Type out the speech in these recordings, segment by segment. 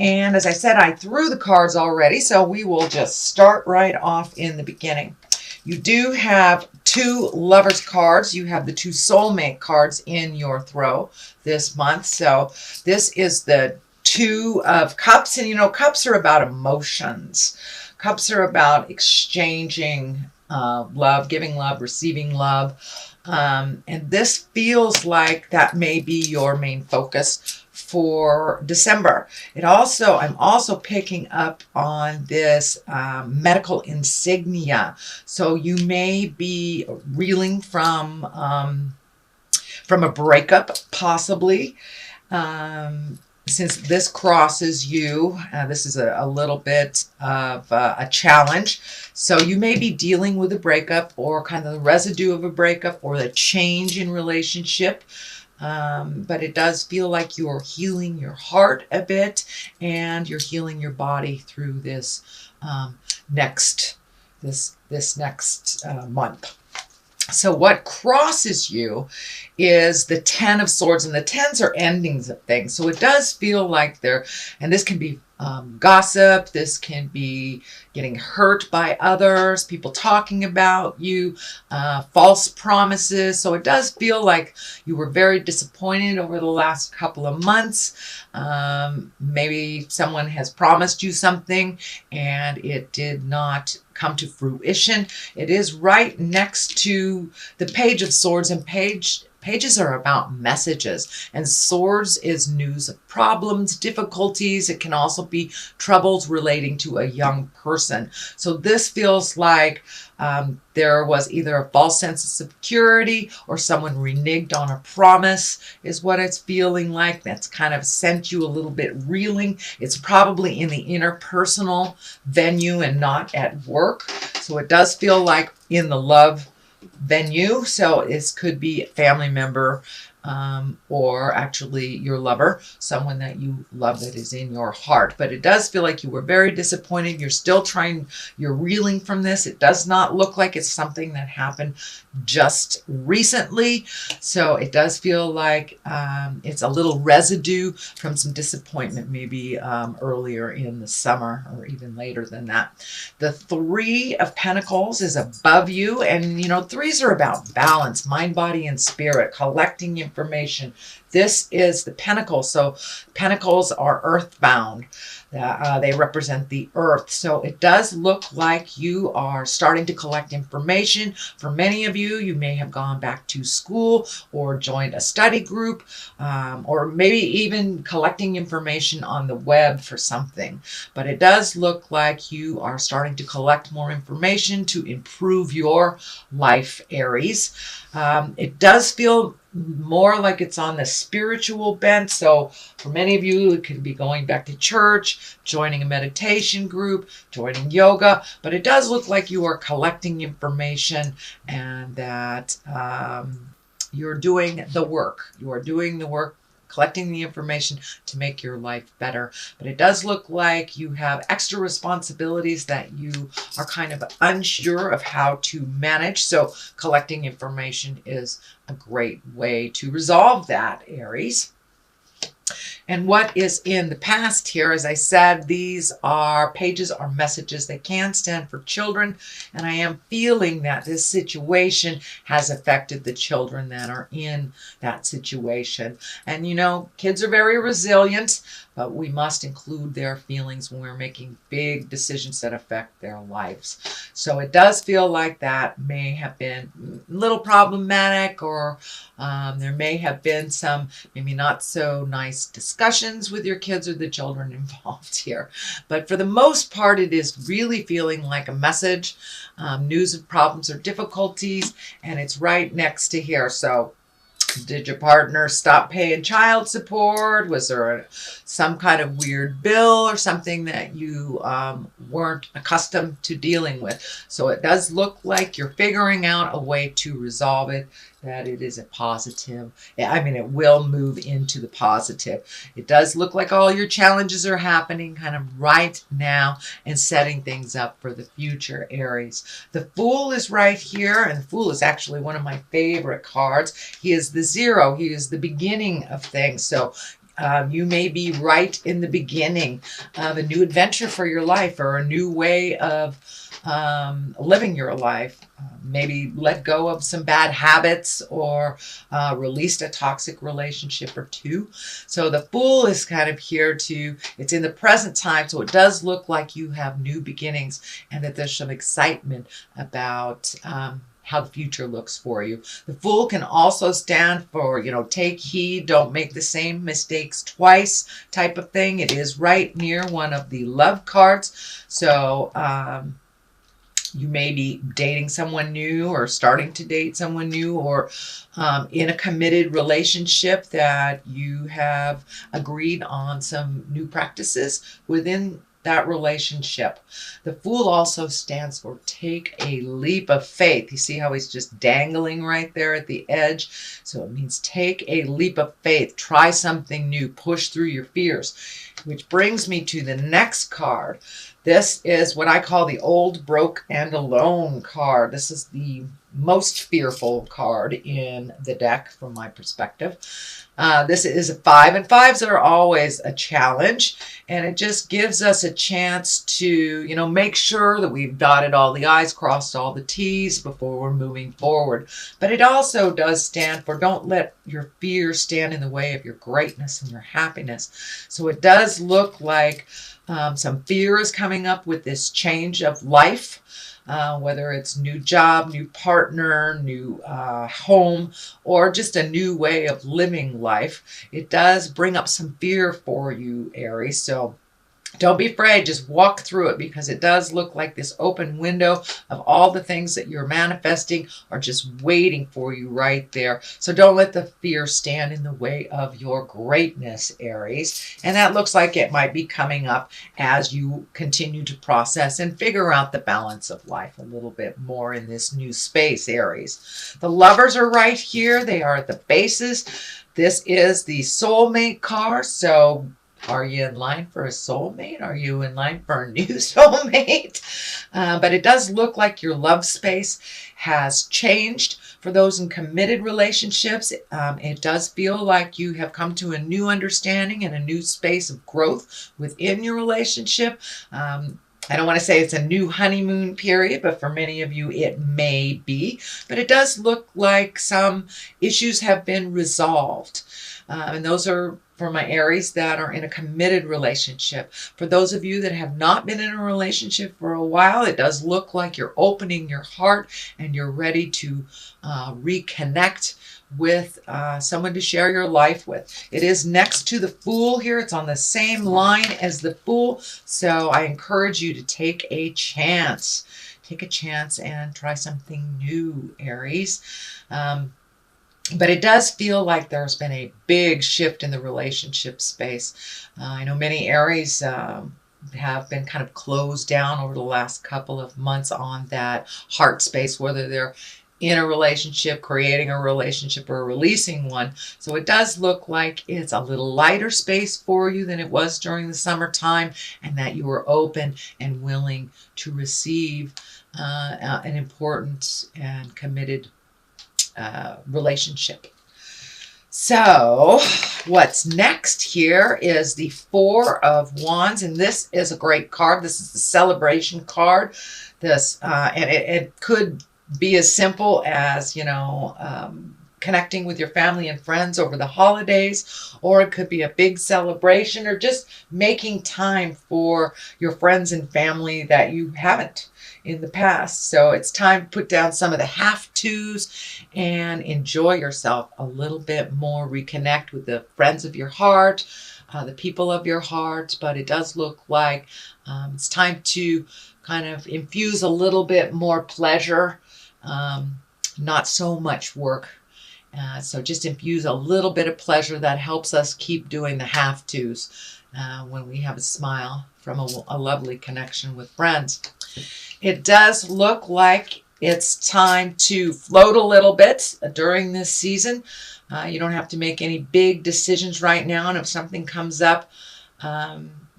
And as I said, I threw the cards already, so we will just start right off in the beginning. You do have 2 lovers cards. You have the 2 soulmate cards in your throw this month. So this is the 2 of cups. And you know, cups are about emotions. Cups are about exchanging love, giving love, receiving love. And this feels like that may be your main focus for December. I'm also picking up on this medical insignia. So you may be reeling from a breakup, possibly. Since this crosses you, this is a little bit of a challenge. So you may be dealing with a breakup or kind of the residue of a breakup or the change in relationship. But it does feel like you're healing your heart a bit and you're healing your body through this next month. So what crosses you is the 10 of swords, and the 10s are endings of things. So it does feel like and this can be gossip, this can be getting hurt by others, people talking about you, false promises. So it does feel like you were very disappointed over the last couple of months. Maybe someone has promised you something and it did not come to fruition. It is right next to the Page of Swords, and pages are about messages, and swords is news of problems, difficulties. It can also be troubles relating to a young person. So this feels like there was either a false sense of security or someone reneged on a promise is what it's feeling like. That's kind of sent you a little bit reeling. It's probably in the interpersonal venue and not at work. So it does feel like in the love venue. So this could be a family member or actually your lover, someone that you love that is in your heart. But it does feel like you were very disappointed. You're reeling from this. It does not look like it's something that happened just recently. So it does feel like it's a little residue from some disappointment, maybe earlier in the summer or even later than that. The 3 of Pentacles is above you. And, you know, 3s are about balance, mind, body, and spirit, collecting information. This is the Pentacle. So Pentacles are earthbound. They represent the earth. So it does look like you are starting to collect information. For many of you, you may have gone back to school or joined a study group, or maybe even collecting information on the web for something. But it does look like you are starting to collect more information to improve your life, Aries. It does feel more like it's on the spiritual bent. So for many of you, it could be going back to church, joining a meditation group, joining yoga. But it does look like you are collecting information and that you're doing the work. You are doing the work, collecting the information to make your life better. But it does look like you have extra responsibilities that you are kind of unsure of how to manage. So collecting information is a great way to resolve that, Aries. And what is in the past here, as I said, these are pages or messages. They can stand for children. And I am feeling that this situation has affected the children that are in that situation. And you know, kids are very resilient, but we must include their feelings when we're making big decisions that affect their lives. So it does feel like that may have been a little problematic, or there may have been some maybe not so nice discussions with your kids or the children involved here. But for the most part, it is really feeling like a message, news of problems or difficulties, and it's right next to here. So did your partner stop paying child support? Was there some kind of weird bill or something that you weren't accustomed to dealing with? So it does look like you're figuring out a way to resolve it, that it is a positive. I mean, it will move into the positive. It does look like all your challenges are happening kind of right now and setting things up for the future, Aries. The Fool is right here, and the Fool is actually one of my favorite cards. He is the 0. He is the beginning of things. So You may be right in the beginning of a new adventure for your life, or a new way of living your life. Maybe let go of some bad habits, or released a toxic relationship or two. So the Fool is kind of here to, it's in the present time, so it does look like you have new beginnings, and that there's some excitement about how the future looks for you. The Fool can also stand for, take heed, don't make the same mistakes twice type of thing. It is right near one of the love cards. So you may be dating someone new, or starting to date someone new, or in a committed relationship that you have agreed on some new practices within that relationship. The Fool also stands for take a leap of faith. You see how he's just dangling right there at the edge? So it means take a leap of faith. Try something new. Push through your fears. Which brings me to the next card. This is what I call the Old, Broke, and Alone card. This is the most fearful card in the deck from my perspective. This is a 5, and 5s are always a challenge, and it just gives us a chance to, make sure that we've dotted all the I's, crossed all the T's before we're moving forward. But it also does stand for don't let your fear stand in the way of your greatness and your happiness. So it does look like some fear is coming up with this change of life. Whether it's new job, new partner, new home, or just a new way of living life. It does bring up some fear for you, Aries. So don't be afraid. Just walk through it, because it does look like this open window of all the things that you're manifesting are just waiting for you right there. So don't let the fear stand in the way of your greatness, Aries. And that looks like it might be coming up as you continue to process and figure out the balance of life a little bit more in this new space, Aries. The Lovers are right here. They are at the bases. This is the soulmate card. So are you in line for a soulmate? Are you in line for a new soulmate? But it does look like your love space has changed. For those in committed relationships, it does feel like you have come to a new understanding and a new space of growth within your relationship. I don't want to say it's a new honeymoon period, but for many of you it may be. But it does look like some issues have been resolved. And those are for my Aries that are in a committed relationship. For those of you that have not been in a relationship for a while, it does look like you're opening your heart and you're ready to reconnect with someone to share your life with. It is next to the Fool here. It's on the same line as the Fool. So I encourage you to take a chance. Take a chance and try something new, Aries. But it does feel like there's been a big shift in the relationship space. I know many Aries have been kind of closed down over the last couple of months on that heart space, whether they're in a relationship, creating a relationship, or releasing one. So it does look like it's a little lighter space for you than it was during the summertime, and that you were open and willing to receive an important and committed relationship. So what's next here is the Four of Wands, and this is a great card. This is the celebration card. This and it could be as simple as connecting with your family and friends over the holidays, or it could be a big celebration, or just making time for your friends and family that you haven't in the past. So it's time to put down some of the have-tos and enjoy yourself a little bit more. Reconnect with the friends of your heart, the people of your heart. But it does look like it's time to kind of infuse a little bit more pleasure, not so much work. So just infuse a little bit of pleasure that helps us keep doing the have-tos when we have a smile from a lovely connection with friends. It does look like it's time to float a little bit during this season. You don't have to make any big decisions right now. And if something comes up,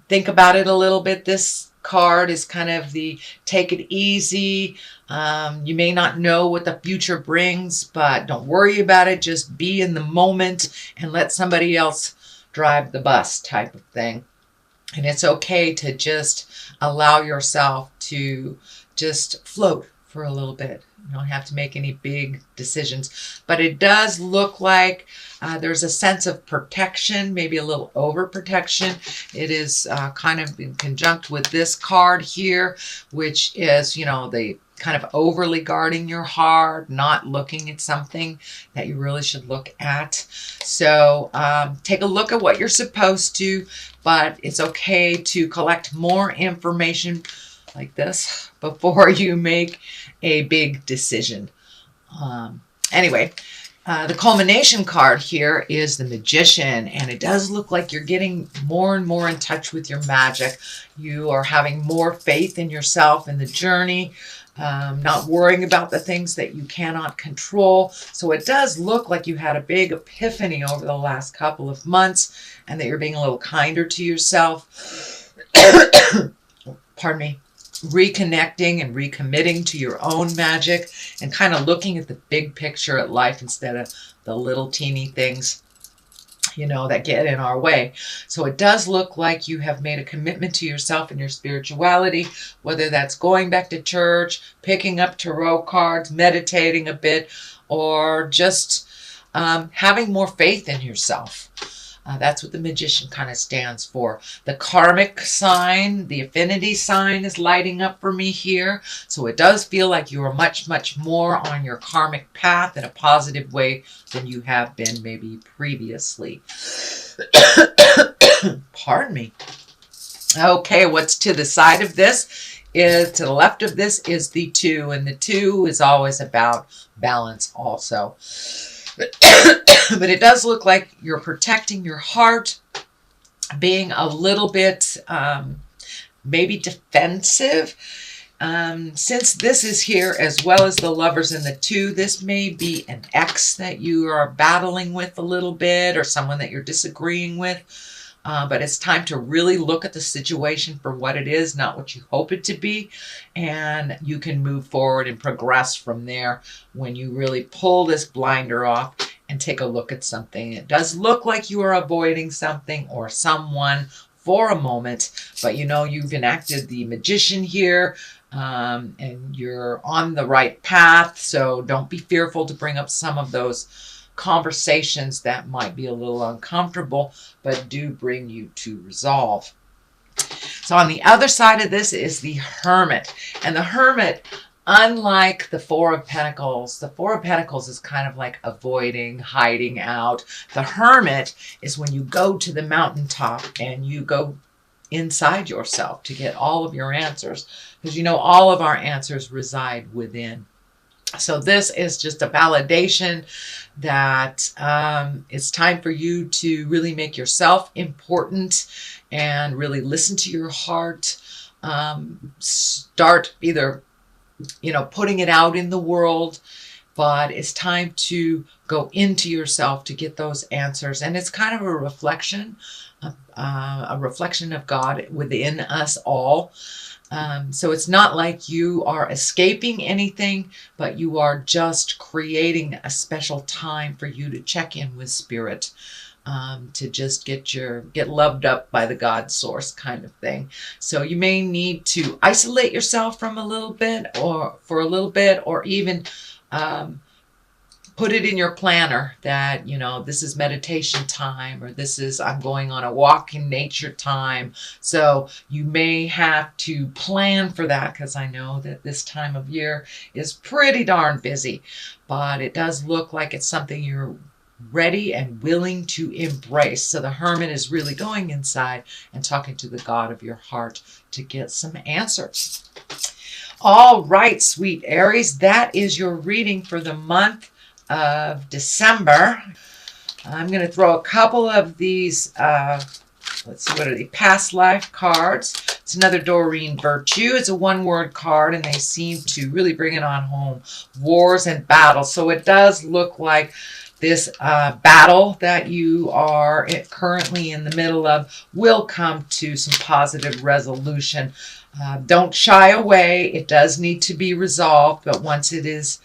think about it a little bit. This card is kind of the take it easy. You may not know what the future brings, but don't worry about it. Just be in the moment and let somebody else drive the bus type of thing. And it's okay to just allow yourself to just float for a little bit. You don't have to make any big decisions. But it does look like there's a sense of protection, maybe a little overprotection. It is kind of in conjunct with this card here, which is, you know, the kind of overly guarding your heart, not looking at something that you really should look at. So take a look at what you're supposed to, but it's okay to collect more information like this before you make a big decision. Anyway, the culmination card here is the Magician, and it does look like you're getting more and more in touch with your magic. You are having more faith in yourself and the journey. Not worrying about the things that you cannot control. So it does look like you had a big epiphany over the last couple of months and that you're being a little kinder to yourself. Pardon me. Reconnecting and recommitting to your own magic and kind of looking at the big picture at life instead of the little teeny things, you know, that get in our way. So it does look like you have made a commitment to yourself and your spirituality, whether that's going back to church, picking up tarot cards, meditating a bit, or just having more faith in yourself. That's what the Magician kind of stands for. The karmic sign, the affinity sign is lighting up for me here. So it does feel like you are much, much more on your karmic path in a positive way than you have been maybe previously. Pardon me. Okay, what's to the side of this is, to the left of this is the 2, and the 2 is always about balance also. But it does look like you're protecting your heart, being a little bit maybe defensive. Since this is here as well as the Lovers and the 2, this may be an ex that you are battling with a little bit, or someone that you're disagreeing with. But it's time to really look at the situation for what it is, not what you hope it to be. And you can move forward and progress from there when you really pull this blinder off and take a look at something. It does look like you are avoiding something or someone for a moment, but you know you've enacted the Magician here, and you're on the right path. So don't be fearful to bring up some of those conversations that might be a little uncomfortable, but do bring you to resolve. So on the other side of this is the Hermit. And the Hermit, unlike the 4 of Pentacles, the 4 of Pentacles is kind of like avoiding, hiding out. The Hermit is when you go to the mountaintop and you go inside yourself to get all of your answers, because you know all of our answers reside within. So this is just a validation that it's time for you to really make yourself important and really listen to your heart. Start either, you know, putting it out in the world, but it's time to go into yourself to get those answers. And it's kind of a reflection of God within us all. So it's not like you are escaping anything, but you are just creating a special time for you to check in with Spirit, to just get loved up by the God source kind of thing. So you may need to isolate yourself from a little bit, or for a little bit, or even put it in your planner that, you know, this is meditation time, or this is I'm going on a walk in nature time. So you may have to plan for that, because I know that this time of year is pretty darn busy, but it does look like it's something you're ready and willing to embrace. So the Hermit is really going inside and talking to the God of your heart to get some answers. All right, sweet Aries, that is your reading for the month of December. I'm going to throw a couple of these, let's see, what are they? Past life cards. It's another Doreen Virtue. It's a one-word card, and they seem to really bring it on home. Wars and battles. So it does look like this battle that you are currently in the middle of will come to some positive resolution. Don't shy away. It does need to be resolved, but once it is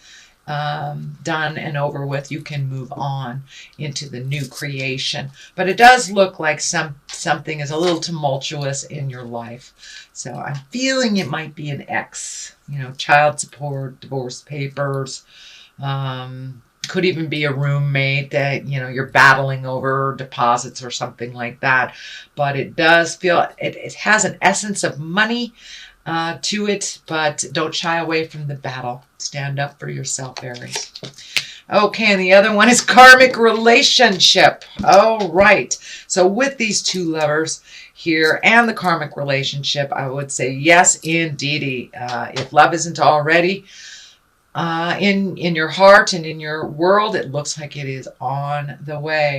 done and over with, you can move on into the new creation. But it does look like something is a little tumultuous in your life. So I'm feeling it might be an ex, child support, divorce papers. Could even be a roommate that you're battling over deposits or something like that. But it does feel it has an essence of money to it, but don't shy away from the battle. Stand up for yourself, Aries. Okay, and the other one is karmic relationship. All right. So with these two lovers here and the karmic relationship, I would say yes, indeedy. If love isn't already in your heart and in your world, it looks like it is on the way.